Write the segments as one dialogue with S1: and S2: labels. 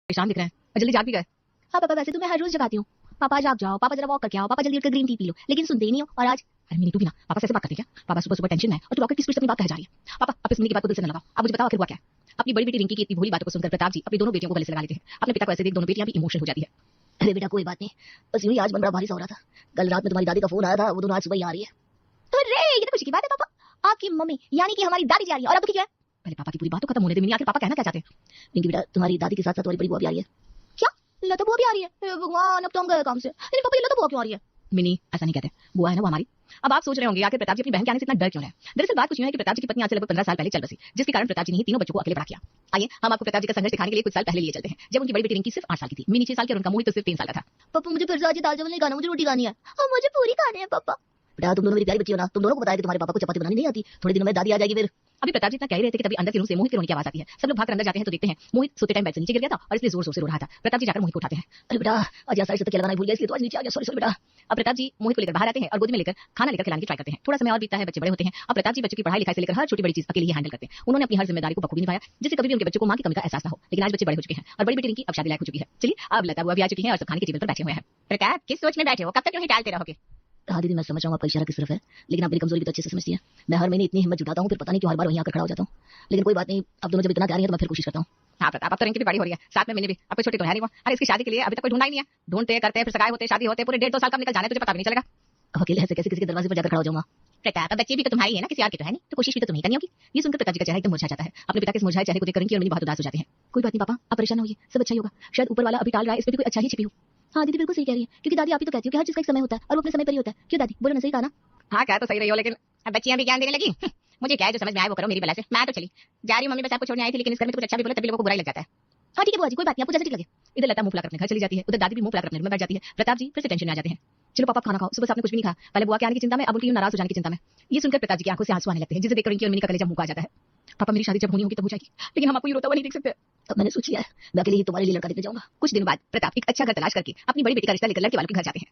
S1: परेशान दिख रहे हैं और जल्दी जाग भी गए।
S2: हाँ पापा, वैसे तो मैं हर रोज जगाती हूँ। पापा जाग जाओ, पापा जरा वॉक करके आओ, पापा जल्दी उठकर ग्रीन टी पी लो, लेकिन सुनते ही नहीं हो। और आज
S1: अरे मिनी तू भी ना पापा से ऐसे बात करती है क्या? पापा सुबह सुबह टेंशन में है और तू रॉकेट की स्पीड से अपनी बात कह जा रही है। पापा आप इस मिनी की बात को दिल से न लगाओ। आप मुझे बताओ आखिर हुआ क्या है? अपनी बड़ी बेटी रिंकी की इतनी भोली बातों को सुनकर प्रताप जी अपनी दोनों बेटियों को गले से लगा लेते हैं। अपने पिता को ऐसे देख दोनों बेटियां भी इमोशनल हो जाती है।
S2: अरे बेटा कोई बात नहीं, बस यूं ही आज मन बड़ा भारी सा हो रहा था। कल रात में तुम्हारी दादी का फोन आया था, वो दोनों आज सुबह ही आ रही है। अरे ये तो खुशी की बात है पापा, आपकी मम्मी यानी कि हमारी दादी जा रही है। और अब क्या है?
S1: पहले पापा की पूरी बात तो खत्म होने दे मिनी, आखिर पापा कहना क्या चाहते हैं?
S2: रिंकी बेटा, तुम्हारी दादी के साथ साथ तुम्हारी बड़ी बुआ भी आ रही है। क्या? लता बुआ भी आ रही है? हे भगवान, अब तो हम गए काम से। लेकिन पापा ये लता बुआ क्यों आ रही है?
S1: मिनी ऐसा नहीं कहते, बुआ है ना वो हमारी। अब आप सोच रहे होंगे आखिर प्रताप जी अपनी बहन के आने से इतना डर क्यों है? दरअसल बात कुछ यूं है कि प्रताप जी की पत्नी आज से लगभग 15 साल पहले चल बसी, जिसके कारण प्रताप जी ने ही तीनों बच्चों को अकेले बड़ा किया। आइए हम आपको प्रताप जी का संघर्ष दिखाने के लिए कुछ साल पहले लिए चलते हैं, जब उनकी बड़ी बेटी रिंकी सिर्फ 8 साल की थी, मिनी 6 साल की और उनका मोहित तो सिर्फ 3 साल का था।
S2: पापा मुझे फिर से आज दाल चावल नहीं खाना, मुझे रोटी खानी है। और मुझे पूरी खानी है पापा। बेटा तुम दोनों मेरी प्यारी बच्ची हो ना, तुम दोनों को बताया कि तुम्हारे पापा को चपाती बनानी नहीं आती, थोड़े दिनों में दादी आ जाएगी। फिर
S1: अभी प्रताप जी इतना कह रहे थे कि तभी अंदर के रूम से मोहित के रोने की आवाज आती है। सब लोग भाग कर अंदर जाते हैं तो देखते हैं मोहित सोते टाइम बेड से नीचे गिर गया था और इसलिए जोर जोर से रो रहा था। प्रताप जी जाकर मोहित को उठाते हैं।
S2: अरे बेटा आज यहाँ साइड से तकिया लगाना भूल गया, इसलिए तो आज नीचे आ गया। सॉरी सॉरी बेटा।
S1: अब प्रताप जी मोहित को लेकर बाहर आते हैं और गोदी में लेकर खाना लेकर खिलाने की ट्राई करते हैं। थोड़ा समय और बीतता है, बच्चे बड़े होते हैं। अब प्रताप जी बच्चों की पढ़ाई लिखाई से लेकर हर छोटी बड़ी चीज अकेले ही हैंडल करते हैं। उन्होंने अपनी हर जिम्मेदारी को बखूबी निभाया, जिससे कभी भी उनके बच्चों को मां की कमी का एहसास ना हो। लेकिन आज बच्चे बड़े हो चुके हैं और बड़ी बेटी रिंकी अब शादी लायक हो चुकी है। चलिए अब लता बुआ भी आ चुकी है और सब खाने की टेबल पर बैठे हुए हैं। प्रताप किस सोच में बैठे हो? कब तक यूं ही टालते रहोगे?
S2: हाँ दीदी मैं समझ रहा हूँ आपका इशारा किस तरफ है, लेकिन आप मेरी कमजोरी भी तो अच्छे से समझती है। मैं हर महीने इतनी हिम्मत जुटाता हूँ, फिर पता नहीं क्यों हर बार वहीं आकर खड़ा हो जाता हूँ। लेकिन कोई बात नहीं, अब दोनों जब इतना कह रही है तो मैं फिर कोशिश करता हूँ।
S1: हाँ प्रताप, अब तो रिंकी भी बड़ी हो रही है, साथ में मैंने भी। अब कोई छोटी तो है नहीं वो। अरे इसकी शादी के लिए अभी तक कोई ढूंढा ही नहीं है। ढूंढते करते फिर सगाई होते शादी होते पूरे 1.5-2 साल कब निकल जाने तुझे पता भी नहीं चलेगा।
S2: अब अकेले ऐसे कैसे किसी के दरवाजे पर जाकर खड़ा हो जाऊंगा?
S1: प्रताप बच्चे भी तो तुम्हारी है ना, किसी और की तो है नहीं, तो कोशिश भी तो तुम्हें करनी होगी। ये सुनकर प्रताप जी का चेहरा एकदम मुरझा जाता है। अपने पिता के इस मुरझाए चेहरे को देखकर रिंकी और मिनी बहुत उदास हो जाते हैं। कोई बात नहीं पापा, आप परेशान न होइए, सब अच्छा ही होगा। शायद ऊपर वाला अभी टाल रहा है, इसमें भी कोई अच्छा ही छिपी हो। हाँ दीदी बिल्कुल सही कह रही है, क्योंकि दादी आप ही तो कहती हो कि हर चीज का एक समय होता है और वो अपने समय पर ही होता है। क्यों दादी, बोलो ना, सही कहा ना? हाँ क्या तो सही रही हो, लेकिन अब बच्चियां भी ज्ञान देने लगी। मुझे क्या है, जो समझ में आए वो करो, मेरी बला से। मैं तो चली जा रही हूँ, मम्मी बस आपको छोड़ने आई थी, लेकिन इस घर में तो कुछ अच्छा भी बोलो तभी लोगों को बुरा ही लग जाता है।
S2: हाँ ठीक है बुआ जी, कोई बात नहीं, आपको जैसे ठीक लगे।
S1: इधर लता मुंह फुलाकर अपने घर चली जाती है, उधर दादी भी मुंह फुलाकर अपने रूम में बैठ जाती है। प्रताप जी फिर से टेंशन में आ जाते हैं। चलो पापा खाना खाओ, सुबह से आपने कुछ भी नहीं खाया। पहले बुआ के आने की चिंता में, अब उनकी नाराज हो जाने की चिंता में। ये सुनकर प्रताप जी की आंखों से आंसू आने लगते हैं, जिसे देखकर रिंकी और मिनी का कलेजा मुंह आ जाता है। पापा मेरी शादी जब होनी होगी तब हो जाएगी, लेकिन हम आपको ये रोता हुआ नहीं देख सकते।
S2: अब मैंने सोच लिया है, मैं अकेले ही तुम्हारे लिए लड़का देखने जाऊंगा।
S1: कुछ दिन बाद प्रताप एक अच्छा घर तलाश करके अपनी बड़ी बेटी का रिश्ता लेकर लड़के वालों के घर जाते हैं।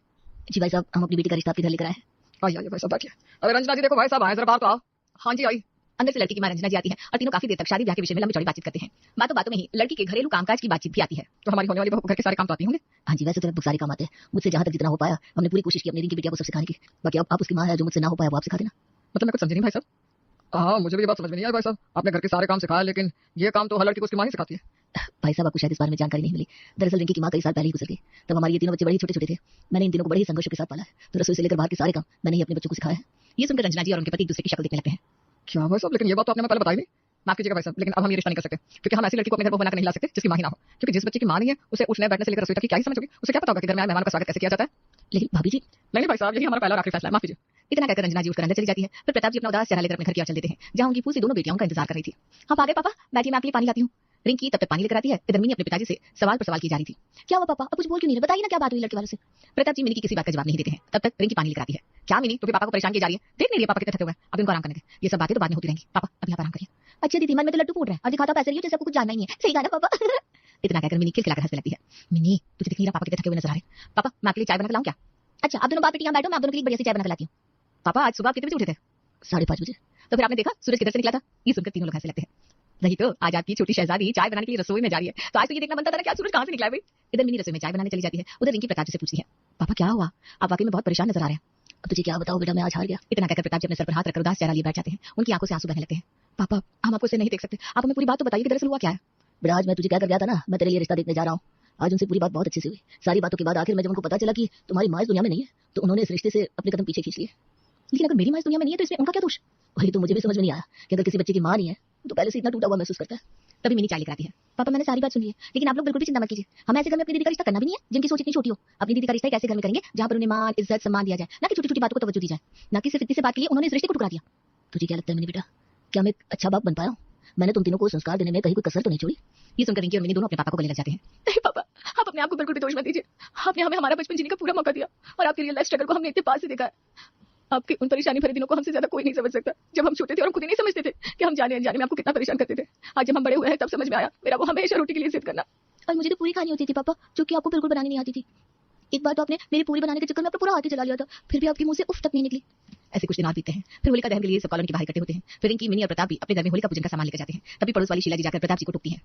S2: जी भाई साहब, हम अपनी बेटी का रिश्ता आपके घर लेकर आए हैं।
S1: आइए भाई साहब बैठिए। अरे रंजना जी देखो भाई साहब आए, जरा बाहर तो आओ। हाँ जी आई। अंदर से लड़की की मां रंजना जी आती है और तीनों काफी देर तक शादी ब्याह के विषय में लंबी चौड़ी बातचीत करते हैं। बातों बातों में ही लड़की के घरेलू कामकाज की बातचीत भी आती है। तो हमारी होने वाली बहू को घर के सारे काम तो आते होंगे?
S2: हाँ जी, वैसे तो लगभग सारे काम आते हैं, मुझसे जहाँ तक जितना हो पाया हमने पूरी कोशिश की अपनी रिंकी बिटिया को सब सिखाने की। बाकी आप उसकी माँ है, जो मुझसे ना हो पाया वो आप सिखा देना।
S1: मतलब मैं कुछ समझ नहीं भाई साहब। हाँ मुझे भी ये बात समझ में नहीं आई भाई साहब, आपने घर के सारे काम सिखाया, लेकिन ये काम तो हर लड़की को उसकी मां ही सिखाती है।
S2: भाई साहब आपको शायद इस बारे में जानकारी नहीं मिली, दरअसल रिंकी की माँ कई साल पहले ही गुजर गई। तब हमारे ये तीनों बच्चे बड़े ही छोटे छोटे थे। मैंने इन तीनों को बड़े ही संघर्ष के साथ पाला है, तो रसोई से लेकर बाहर के सारे काम मैंने ही अपने बच्चों को सिखाया है।
S1: ये सुनकर रंजना जी और उनके पति एक दूसरे की शक्ल देखने लगते हैं। क्या भाई साहब, लेकिन ये बात तो आपने मैं पहले बताई नहीं। माफ कीजिएगा भाई साहब, लेकिन अब हम ये रिश्ता नहीं कर सकते, क्योंकि हम ऐसी लड़की को अपने घर में बनाकर नहीं ला सकते जिसकी मां ही ना हो। क्योंकि जिस बच्चे की मां नहीं है उसे उठने बैठने से लेकर रसोई तक की क्या ही समझ होगी, उसे क्या पता होगा कि घर में आए मेहमान का स्वागत कैसे किया जाता है।
S2: लेकिन भाभी जी।
S1: नहीं भाई साहब, यही हमारा पहला और आखिरी फैसला है, माफ कीजिए। इतना कहकर रंजना जी उसके अंदर चली जाती है। फिर प्रताप जी अपना उदास चेहरा लेकर अपने घर की ओर चल देते हैं, जहां उनकी फूसी दोनों बेटियों का इंतजार कर रही थी। हाँ आगे पापा बैठिए, मैं आपके लिए पानी लाती हूँ। रिंकी तब तक पानी लेकर आती है, इधर मिनी अपने पिताजी से सवाल पर सवाल की जा रही थी।
S2: क्या हुआ पापा, अब कुछ बोल क्यों नहीं रहे? बताइए ना क्या बात हुई लड़के वालों से।
S1: प्रताप जी मिनी की किसी बात का जवाब नहीं देते हैं। तब तक रिंकी पानी लेकर आती है। क्या मिनी, तो भी पापा को परेशान की जा रही है? देख नहीं रही पापा कितने थके हुए हैं, अब इनको आराम करने दे। ये सब बातें तो बाद में होती रहेंगी, पापा अभी आप आराम करिए।
S2: अच्छा दीदी, मन में तो लड्डू फूट रहा है और दिखाता पैसे रही हो जैसे आपको कुछ जानना ही है। सही कहा ना पापा?
S1: इतना कहकर मिनी खिलखिलाकर हंसने लगती है। मिनी तुझे दिख नहीं रहा पापा कितने थके हुए नजर आ रहे हैं? पापा मैं आपके लिए चाय बना के लाऊं क्या?
S2: अच्छा आप दोनों बाप बेटी यहाँ बैठो, मैं आप दोनों के लिए बढ़िया सी चाय बना के लाती हूँ।
S1: पापा आज सुबह आप कितने बजे उठे थे?
S2: 5:30 बजे।
S1: तो फिर आपने देखा सूरज किधर से निकला था? ये सुनकर तीनों लोग हंसने लगते हैं। नहीं तो आज आपकी छोटी शहजादी चाय बनाने के लिए रसोई में जा रही है, तो आज तो ये देखना बनता था ना कि आज सूरज कहाँ से निकला है भाई। इधर मिनी रसोई में चाय बनाने चली जाती है, उधर रिंकी प्रताप जी से पूछती है, पापा क्या हुआ, आप वाकई में बहुत परेशान नजर आ रहे हैं।
S2: अब तुझे क्या बताओ बेटा, मैं आज हार गया।
S1: इतना कहकर प्रताप जी अपने सर पर हाथ रखकर उदास चेहरा लिए बैठ जाते हैं। उनकी आंखों से आंसू बहने लगते हैं। पापा हम आपको इसे नहीं देख सकते, आप हमें पूरी बात तो बताइए कि दरअसल हुआ क्या है।
S2: बेटा आज मैं तुझे क्या कर गया था ना, मैं तेरे लिए रिश्ता देखने जा रहा हूँ। आज उनसे पूरी बात बहुत अच्छे से हुई। सारी बातों के बाद आखिर में जब उनको पता चला कि तुम्हारी माँ इस दुनिया में नहीं है, तो उन्होंने इस रिश्ते से अपने कदम पीछे खींच लिए।
S1: लेकिन अगर मेरी माँ इस दुनिया में नहीं है तो इसमें उनका क्या दोष?
S2: वही तो मुझे भी समझ में नहीं आया कि अगर किसी बच्चे की माँ नहीं है तो पहले से इतना टूटा हुआ महसूस करता है।
S1: तभी मिनी चाय लेकर आती है।
S2: पापा मैंने सारी बात सुनी है, लेकिन आप लोग बिल्कुल भी चिंता मत कीजिए। हमें ऐसे घर में अपनी दीदी का रिश्ता करना भी नहीं है जिनकी सोच इतनी छोटी हो। अपनी दीदी का रिश्ता एक ऐसे घर में करेंगे जहाँ पर उन्हें मान इज्जत सम्मान दिया जाए, ना कि छोटी छोटी बातों को तवज्जो दी जाए। ना कि सिर्फ इतनी से बात के लिए उन्होंने इस रिश्ते को ठुकरा दिया। तुझे क्या लगता है मिनी बेटा, क्या मैं एक अच्छा बाप बन पाया हूँ? मैंने तुम तीनों को संस्कार देने में कहीं कोई कसर तो नहीं छोड़ी?
S1: ये सुनकर रिंकी और मिनी दोनों अपने पापा को गले लग जाते हैं। नहीं पापा, आप अपने आप को बिल्कुल भी दोष मत दीजिए। आपने हमें हमारा बचपन जीने का पूरा मौका दिया और आपकी रियल लाइफ स्ट्रगल को हमने इतने पास से देखा है। आपके उन परेशानी भरे दिनों को हमसे ज्यादा कोई नहीं समझ सकता। जब हम छोटे थे और हम खुद ही नहीं समझते थे कि हम जाने अनजाने में आपको कितना परेशान करते थे। आज जब हम बड़े हुए हैं तब समझ में आया मेरा वो हमेशा रोटी के लिए जिद करना।
S2: और मुझे तो पूरी खानी होती थी पापा, जो कि आपको बिल्कुल बनानी नहीं आती थी। एक बार तो आपने मेरी पूरी बनाने के चक्कर में अपना पूरा हाथ ही चला लिया था, फिर भी आपके मुंह से उफ तक नहीं निकली।
S1: ऐसे कुछ दिन और बीतते हैं। फिर होलिका दहन के लिए सब कॉलोनी के बाहर इकट्ठे होते हैं। फिर रिंकी मिनी और प्रताप भी अपने घर में होलिका पूजन का सामान लेकर जाते हैं। तभी पड़ोस वाली शीला जी जाकर प्रताप जी को टोकती है।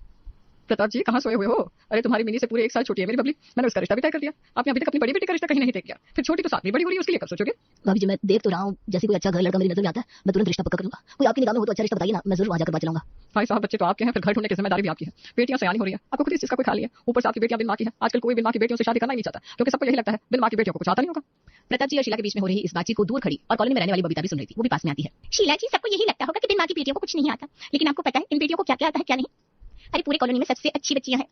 S3: प्रताप जी कहाँ सोए हुए हो? अरे तुम्हारी मिनी से पूरे 1 साल छोटी है मेरी बबली। मैंने उसका रिश्ता भी तय कर दिया। आपने अभी तक अपनी बड़ी बेटी का रिश्ता कहीं नहीं तय किया। फिर छोटी तो साथ में बड़ी हो रही है, उसके लिए कब सोचोगे?
S2: भाभी जी मैं देख तो रहा हूँ, जैसे कोई अच्छा घर लड़का मेरी नजर में आता है मैं तुरंत रिश्ता पक्का करूंगा। कोई आपकी निगाह में हो तो अच्छा रिश्ता बताइए ना, मैं जरूर वहां जाकर बात चलाऊंगा।
S3: भाई साहब बच्चे तो आपके हैं, फिर घर ढूंढने की जिम्मेदारी भी आपकी है। बेटियां सयानी हो रही है, आपको खुद इस चीज का कोई ख्याल नहीं है। ऊपर से आपकी बेटियां बिन मां की है। आजकल कोई बिन मां की बेटियों से शादी करना ही नहीं चाहता, क्योंकि सबको यही लगता है बिन मां की बेटियों को कुछ आता नहीं होगा।
S1: प्रताप जी और शीला के बीच में हो रही इस बातचीत को दूर खड़ी और कॉलोनी में रहने वाली बबीता भी सुन रही थी, वो भी पास में आती है।
S4: शीला जी, सबको यही लगता होगा कि बिन माँ की बेटियों को कुछ नहीं आता, लेकिन आपको पता है इन बेटियों को क्या क्या आता है क्या नहीं? अरे पूरे कॉलोनी में सबसे अच्छी बच्चियां हैं।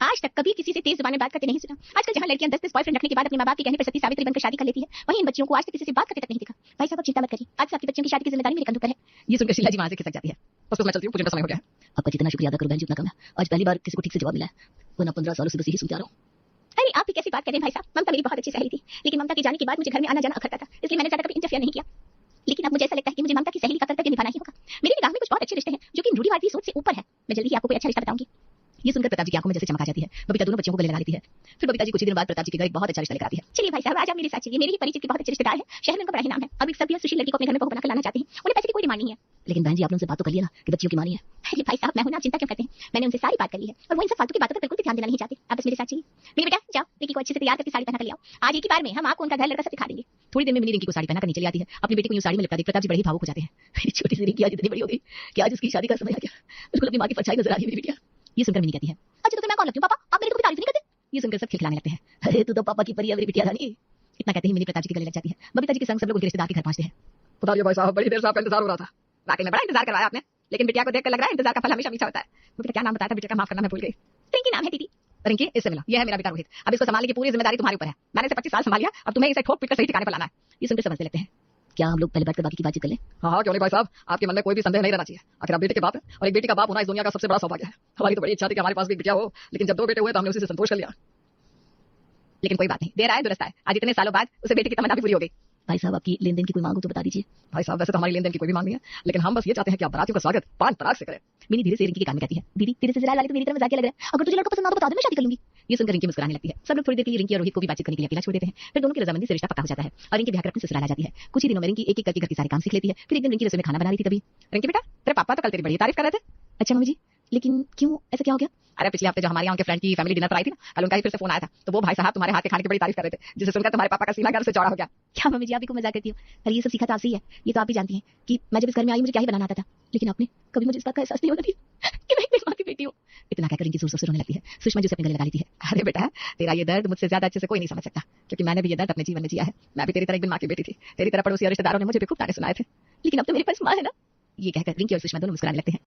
S4: आज तक कभी किसी से तेज जुबान में बात करते नहीं सुना। आजकल जहाँ लड़कियां 10-10 बॉयफ्रेंड रखने के बाद अपने माँ बाप के कहने पर सती सावित्री बनकर शादी कर लेती है, वहीं इन बच्चियों को आज तक किसी से बात करते तक नहीं देखा। भाई साहब आप चिंता मत करिए, आज से आपकी बच्चियों की शादी की जिम्मेदारी मेरे कंधों पर है।
S1: ये सुनकर शीला जी वहां से खिसक जाती है।
S3: बस मैं चलती हूँ, मुझे समय हो गया है।
S2: आपका जितना शुक्रिया अदा करूं बहन जी उतना कम है। आज पहली बार किसी को ठीक से जवाब मिला है, वरना 15 सालों से बस यही सुनता रहा हूं।
S4: अरे आप भी कैसी बात कर रहे हैं भाई साहब? ममता मेरी बहुत अच्छी सहेली थी, लेकिन ममता के जाने के बाद मुझे घर में आना जाना अखरता था, इसलिए मैंने ज्यादा कभी इंटरफेयर नहीं किया। लेकिन अब मुझे ऐसा लगता है कि मुझे ममता की सहेली का कर्तव्य निभाना ही होगा। मेरी निगाह में कुछ बहुत अच्छे रिश्ते हैं जो कि रूढ़िवादी सोच से ऊपर है। मैं जल्दी ही आपको कोई अच्छा रिश्ता बताऊंगी।
S1: ये सुनकर प्रताप जी की आंखों में जैसे चमक आ जाती है। बबीता दोनों बच्चों को गले लगा लेती है। फिर बबीता जी कुछ ही दिनों बाद प्रताप जी के घर एक बहुत अच्छा रिश्ता लेकर आती है।
S4: चलिए भाई साहब आज आप मेरे साथ चलिए, मेरे ही परिचित के बहुत अच्छे रिश्तेदार हैं, शहर में उनका बड़ा ही नाम है। अब एक सभ्य सुशील लड़की को अपने घर में बहू बनाकर लाना चाहते हैं, उन्हें पैसे की कोई डिमांड नहीं है।
S2: लेकिन बहन जी आपने उनसे बात तो कर लिया ना कि बच्चियों की मानी है।
S4: अरे भाई साहब मैं हूं ना, आप चिंता क्यों करते हैं? मैंने उनसे सारी बात कर ली है और वो इन सब फालतू की बातों पर बिल्कुल भी ध्यान देना नहीं चाहते। आप बस मेरे साथ चलिए। मेरी बेटा जाओ, रिकी को अच्छे से तैयार करके साड़ी पहना कर ले आओ। आज एक ही बार में हम आपको उनका घर लड़का सब दिखा देंगे।
S1: थोड़ी देर में मिनी रिंकी को साड़ी पहनाकर नीचे ले आती है। अपनी बेटी को यूं साड़ी में लिपटा देख प्रताप जी बड़े ही भावुक हो जाते हैं।
S2: मेरी छोटी सी रिंकी आज इतनी बड़ी हो गई कि आज उसकी शादी का समय आ गया। बिल्कुल अपनी माँ की परछाई नजर आ रही है मेरी बिटिया।
S1: ये सुनकर मिनी कहती है,
S4: अच्छा तो फिर मैं कौन लगती हूँ? पापा आप मेरी तो कभी तारीफ नहीं करते।
S1: ये सुनकर सब खिलखिलाने लगते हैं।
S2: अरे तू तो पापा की परी है मेरी बिटिया रानी।
S1: इतना कहते ही मिनी प्रताप जी के गले लग जाती है। बबीता जी के संग सब लोग उनके रिश्तेदार के घर पहुंचते हैं।
S3: बताइए भाई साहब, बड़ी देर से आपका इंतजार हो रहा था। वाकई में बड़ा इंतजार करवाया आपने, लेकिन बिटिया को देखकर लग रहा है इंतजार का फल हमेशा मीठा होता है। बेटा क्या नाम बताया था? बेटे का माफ करना मैं भूल गई।
S4: रिंकी नाम है दीदी।
S1: रिंकी इससे मिला, यह है मेरा बेटा रोहित। अब इसको संभालने की पूरी जिम्मेदारी तुम्हारे ऊपर है। मैंने इसे 25 साल संभाल लिया, अब तुम्हें इसे ठोक पीट कर सही ठिकाने पर लाना है। ये सुनकर समझने लगते हैं।
S2: क्या हम लोग पहले बैठकर बाकी की बातचीत कर लें?
S3: हाँ क्यों नहीं भाई साहब, आपके मन में कोई भी संदेह नहीं रहना चाहिए। आखिर आप बेटे के बाप है और एक बेटी का बाप होना इस दुनिया का सबसे बड़ा सौभाग्य है। हमारी तो बड़ी इच्छा थी कि हमारे पास भी एक बिटिया हो, लेकिन जब 2 बेटे हुए तो हमने उसी से संतोष कर लिया।
S1: लेकिन कोई बात नहीं, देर आए दुरुस्त आए। आज इतने सालों बाद उसे बेटे की तमन्ना भी पूरी हो गई।
S2: भाई साहब आपकी लेन देन की कोई मांग हो तो बता दीजिए।
S3: भाई साहब वैसे तो हमारी लेन देन की कोई भी मांग नहीं है, लेकिन हम बस ये चाहते हैं कि आप बारातियों का स्वागत पान पराग से करें।
S1: मिनी धीरे से रिंकी के कान में कहती है,
S4: दीदी तेरे से जरा लाले तो मेरी तरफ मजाक लग रहा है। अगर तुझे लड़का पसंद ना तो बता दे, मैं शादी कर लूंगी।
S1: ये सुनकर रिंकी मुस्कुराने लगती है। सब लोग थोड़ी देर के लिए रिंकी और रोहित को भी बातचीत करने के लिए अकेला छोड़ देते हैं। फिर दोनों की रजामंदी से रिश्ता पक्का हो जाता है और रिंकी ब्याह कर अपने ससुराल आ जाती है। कुछ ही दिनों में रिंकी एक एक करके घर के सारे काम सीख लेती है। फिर एक दिन रिंकी रसोई में खाना बना रही थी तभी, रिंकी बेटा तेरे पापा तो कल तेरी बड़ी तारीफ कर रहे थे।
S2: अच्छा मम्मी जी, लेकिन क्यों, ऐसा क्या हो गया?
S1: अरे पिछले हफ्ते जो हमारे यहाँ के फ्रेंड की फैमिली डिनर पर आई थी ना, कल उनका ही फिर से फोन आया था। तो वो भाई साहब तुम्हारे हाथ के खाने की बड़ी तारीफ कर रहे थे, जिसे सुनकर तुम्हारे पापा का सीना गर्व से चौड़ा हो गया।
S2: क्या मम्मी जी आप भी को मजाक करती हो? अरे ये सब सीखा तो आपसे ही है। ये तो आप भी जानती हैं कि मैं जब इस घर में आई मुझे क्या ही बनाना आता था, लेकिन आपने कभी मुझे इस बात का एहसास नहीं होने दिया कि मैं एक माँ की बेटी हूँ।
S1: इतना कहकर रिंकी जोर जोर से रोने लगती है। सुषमा जी उसे अपने गले लगा लेती है। अरे बेटा तेरा ये दर्द मुझसे ज्यादा अच्छे से कोई नहीं समझ सकता, क्योंकि मैंने भी ये दर्द अपने जीवन में जिया है। मैं भी तेरी तरह एक दिन माँ की बेटी थी। तेरी तरह पड़ोसी और रिश्तेदारों ने मुझे भी खूब ताने सुनाए थे, लेकिन अब तो मेरे पास माँ है ना। ये कहकर रिंकी और सुषमा दोनों मुस्कुराने लगते हैं।